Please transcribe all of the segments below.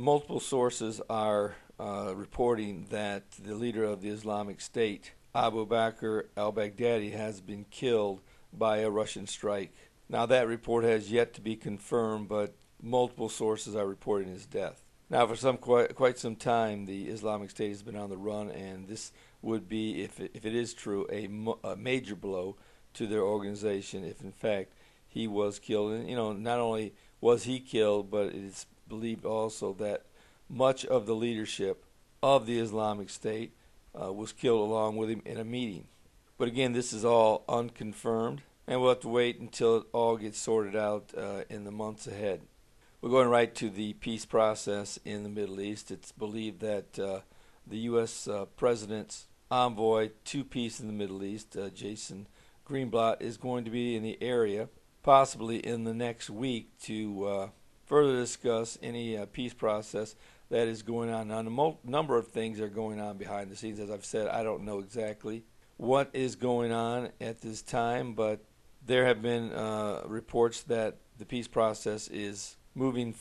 multiple sources are reporting that the leader of the Islamic State, Abu Bakr al-Baghdadi, has been killed by a Russian strike. Now, that report has yet to be confirmed, but multiple sources are reporting his death. Now, for quite some time, the Islamic State has been on the run, and this would be, if it is true, a major blow to their organization if, in fact, he was killed. And, not only was he killed, but it is believed also that much of the leadership of the Islamic State was killed along with him in a meeting. But again, this is all unconfirmed, and we'll have to wait until it all gets sorted out in the months ahead. We're going right to the peace process in the Middle East. It's believed that the U.S. President's envoy to peace in the Middle East, Jason Greenblatt, is going to be in the area, possibly in the next week, to further discuss any peace process that is going on. Now, a number of things are going on behind the scenes. As I've said, I don't know exactly what is going on at this time, but there have been reports that the peace process is moving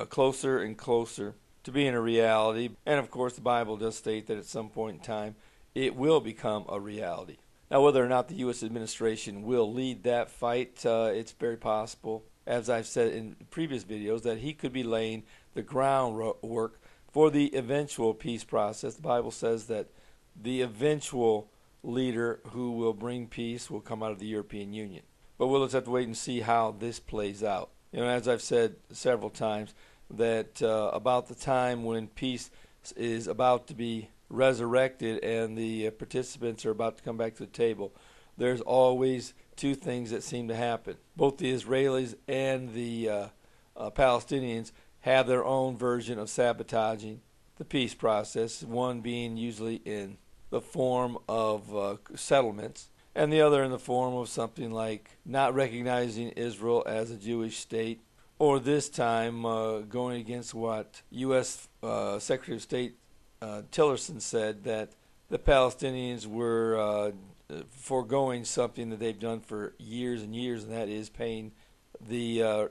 closer and closer to being a reality. And of course, the Bible does state that at some point in time it will become a reality. Now, whether or not the U.S. administration will lead that fight, it's very possible, as I've said in previous videos, that he could be laying the groundwork for the eventual peace process. The Bible says that the eventual leader who will bring peace will come out of the European Union. But we'll just have to wait and see how this plays out. As I've said several times, that about the time when peace is about to be resurrected and the participants are about to come back to the table, there's always two things that seem to happen. Both the Israelis and the Palestinians have their own version of sabotaging the peace process, one being usually in the form of settlements, and the other in the form of something like not recognizing Israel as a Jewish state, or this time going against what U.S. Secretary of State Tillerson said, that the Palestinians were foregoing something that they've done for years and years, and that is paying the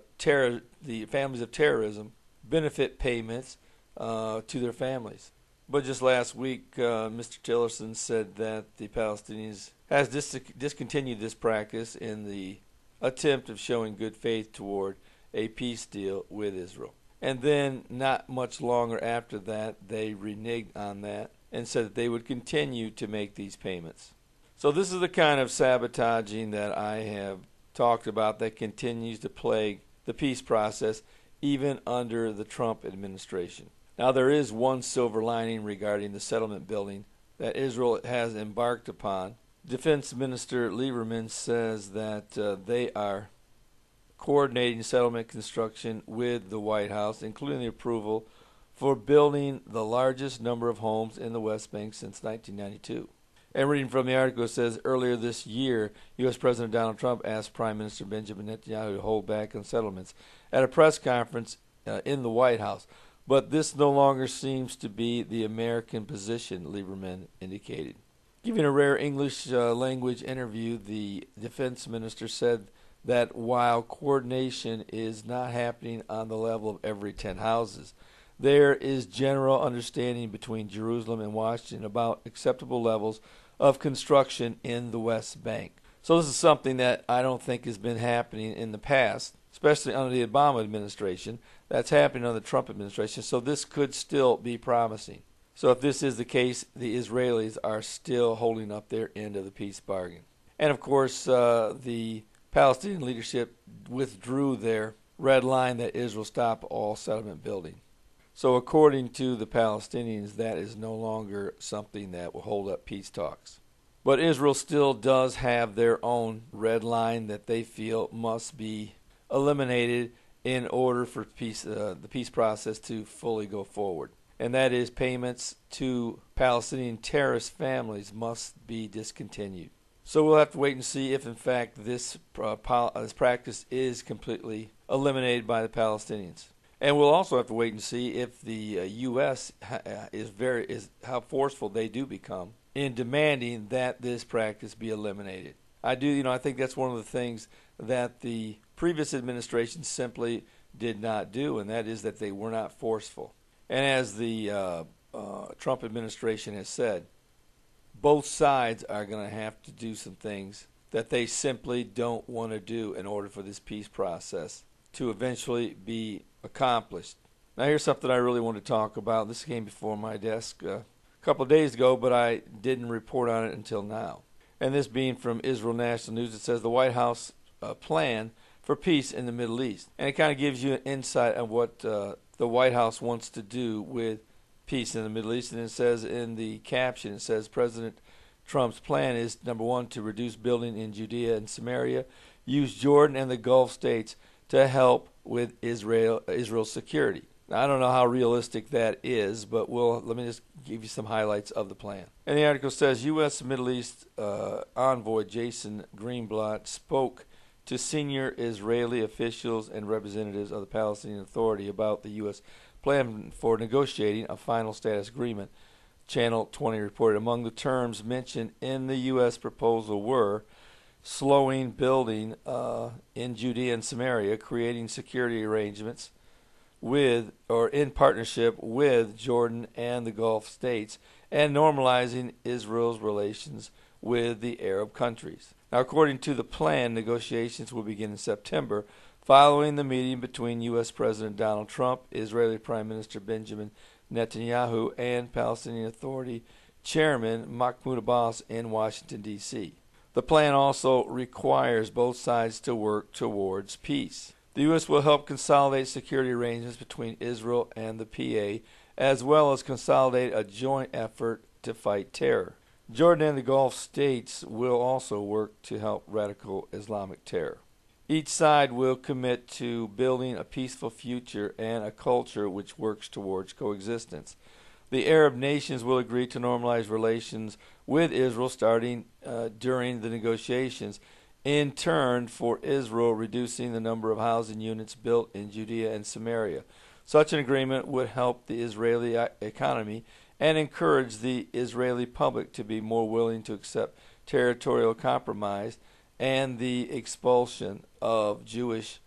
families of terrorism benefit payments to their families. But just last week, Mr. Tillerson said that the Palestinians has discontinued this practice in the attempt of showing good faith toward a peace deal with Israel. And then, not much longer after that, they reneged on that and said that they would continue to make these payments. So this is the kind of sabotaging that I have talked about that continues to plague the peace process, even under the Trump administration. Now, there is one silver lining regarding the settlement building that Israel has embarked upon. Defense Minister Lieberman says that they are coordinating settlement construction with the White House, including the approval for building the largest number of homes in the West Bank since 1992. And reading from the article, it says, earlier this year, U.S. President Donald Trump asked Prime Minister Benjamin Netanyahu to hold back on settlements at a press conference in the White House. But this no longer seems to be the American position, Lieberman indicated. Giving a rare English language interview, the defense minister said that while coordination is not happening on the level of every 10 houses, there is general understanding between Jerusalem and Washington about acceptable levels of construction in the West Bank. So this is something that I don't think has been happening in the past, especially under the Obama administration. That's happening under the Trump administration, so this could still be promising. So if this is the case, the Israelis are still holding up their end of the peace bargain. And of course, the Palestinian leadership withdrew their red line that Israel stop all settlement building. So according to the Palestinians, that is no longer something that will hold up peace talks. But Israel still does have their own red line that they feel must be eliminated in order for the peace process to fully go forward. And that is payments to Palestinian terrorist families must be discontinued. So we'll have to wait and see if, in fact, this practice is completely eliminated by the Palestinians. And we'll also have to wait and see if the U.S. is how forceful they do become in demanding that this practice be eliminated. I think that's one of the things that the previous administration simply did not do, and that is that they were not forceful. And as the Trump administration has said, both sides are going to have to do some things that they simply don't want to do in order for this peace process to eventually be accomplished. Now here's something I really want to talk about. This came before my desk a couple of days ago, but I didn't report on it until now. And this being from Israel National News, it says the White House plan for peace in the Middle East. And it kind of gives you an insight on what the White House wants to do with peace in the Middle East. And it says in the caption, it says President Trump's plan is, number one, to reduce building in Judea and Samaria, use Jordan and the Gulf states to help with Israel's security. Now, I don't know how realistic that is, but let me just give you some highlights of the plan. And the article says U.S. Middle East envoy Jason Greenblatt spoke to senior Israeli officials and representatives of the Palestinian Authority about the U.S. plan for negotiating a final status agreement. Channel 20 reported among the terms mentioned in the U.S. proposal were slowing building in Judea and Samaria, creating security arrangements with or in partnership with Jordan and the Gulf states, and normalizing Israel's relations with the Arab countries. Now, according to the plan, negotiations will begin in September, following the meeting between U.S. President Donald Trump, Israeli Prime Minister Benjamin Netanyahu, and Palestinian Authority Chairman Mahmoud Abbas in Washington, D.C. The plan also requires both sides to work towards peace. The U.S. will help consolidate security arrangements between Israel and the PA, as well as consolidate a joint effort to fight terror. Jordan and the Gulf states will also work to help radical Islamic terror. Each side will commit to building a peaceful future and a culture which works towards coexistence. The Arab nations will agree to normalize relations with Israel starting during the negotiations, in turn for Israel reducing the number of housing units built in Judea and Samaria. Such an agreement would help the Israeli economy and encourage the Israeli public to be more willing to accept territorial compromise and the expulsion of Jews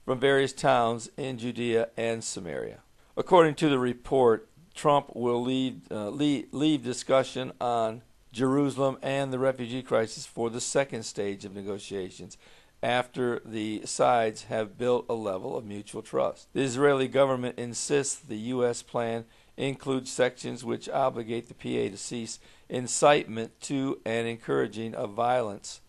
from various towns in Judea and Samaria. According to the report, Trump will leave discussion on Jerusalem and the refugee crisis for the second stage of negotiations after the sides have built a level of mutual trust. The Israeli government insists the U.S. plan includes sections which obligate the PA to cease incitement to and encouraging of violence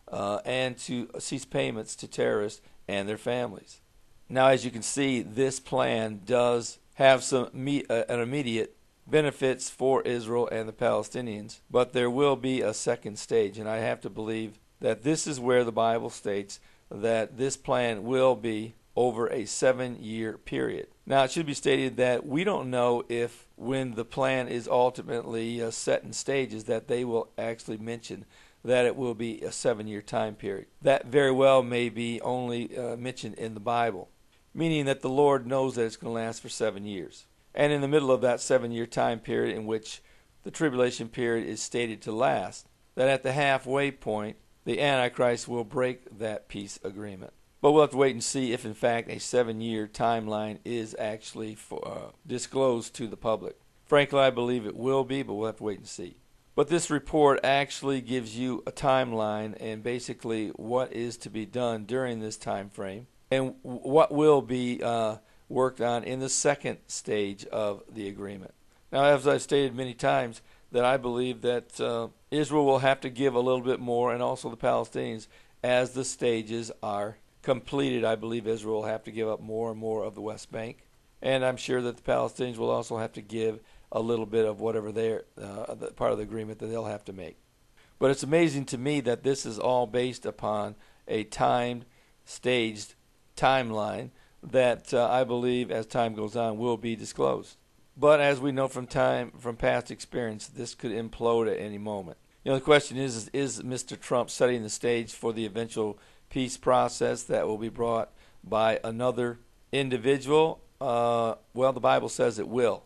and to cease payments to terrorists and their families. Now, as you can see, this plan does have some an immediate benefits for Israel and the Palestinians, but there will be a second stage, and I have to believe that this is where the Bible states that this plan will be over a 7-year period. Now, it should be stated that we don't know if when the plan is ultimately set in stages that they will actually mention that it will be a 7-year time period. That very well may be only mentioned in the Bible, meaning that the Lord knows that it's going to last for 7 years. And in the middle of that 7-year time period in which the tribulation period is stated to last, that at the halfway point, the Antichrist will break that peace agreement. But we'll have to wait and see if, in fact, a 7-year timeline is actually disclosed to the public. Frankly, I believe it will be, but we'll have to wait and see. But this report actually gives you a timeline and basically what is to be done during this time frame and what will be worked on in the second stage of the agreement. Now, as I've stated many times, that I believe that Israel will have to give a little bit more, and also the Palestinians, as the stages are completed. I believe Israel will have to give up more and more of the West Bank, and I'm sure that the Palestinians will also have to give a little bit of whatever their part of the agreement that they'll have to make. But it's amazing to me that this is all based upon a timed, staged timeline that I believe, as time goes on, will be disclosed. But as we know from past experience, this could implode at any moment. You know, the question is Mr. Trump setting the stage for the eventual peace process that will be brought by another individual? Well, the Bible says it will.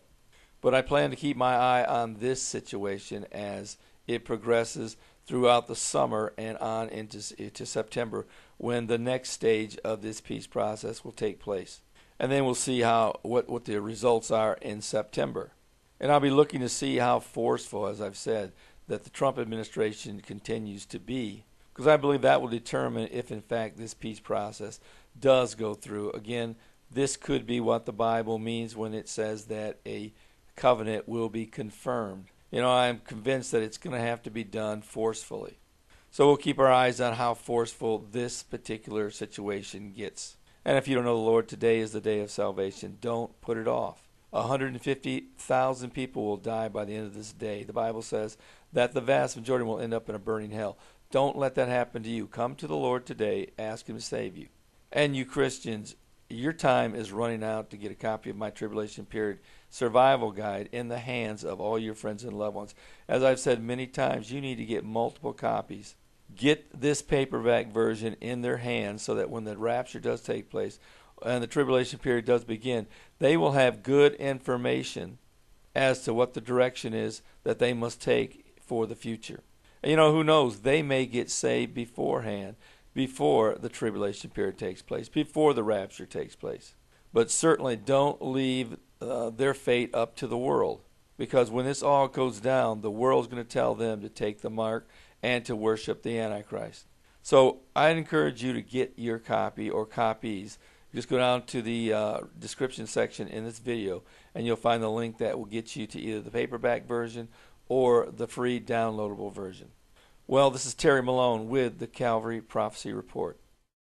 But I plan to keep my eye on this situation as it progresses throughout the summer and on into September, when the next stage of this peace process will take place. and then we'll see what the results are in September. And I'll be looking to see how forceful, as I've said, that the Trump administration continues to be, because I believe that will determine if, in fact, this peace process does go through. Again, this could be what the Bible means when it says that a covenant will be confirmed. I'm convinced that it's going to have to be done forcefully. So we'll keep our eyes on how forceful this particular situation gets. And if you don't know the Lord, today is the day of salvation. Don't put it off. 150,000 people will die by the end of this day. The Bible says that the vast majority will end up in a burning hell. Don't let that happen to you. Come to the Lord today. Ask Him to save you. And you Christians, your time is running out to get a copy of my Tribulation Period Survival Guide in the hands of all your friends and loved ones. As I've said many times, you need to get multiple copies. Get this paperback version in their hands so that when the rapture does take place and the tribulation period does begin, they will have good information as to what the direction is that they must take for the future. And who knows? They may get saved beforehand, before the tribulation period takes place, before the rapture takes place. But certainly don't leave their fate up to the world, because when this all goes down, the world's going to tell them to take the mark and to worship the Antichrist. So I'd encourage you to get your copy or copies. Just go down to the description section in this video, and you'll find the link that will get you to either the paperback version or the free downloadable version. Well, this is Terry Malone with the Calvary Prophecy Report.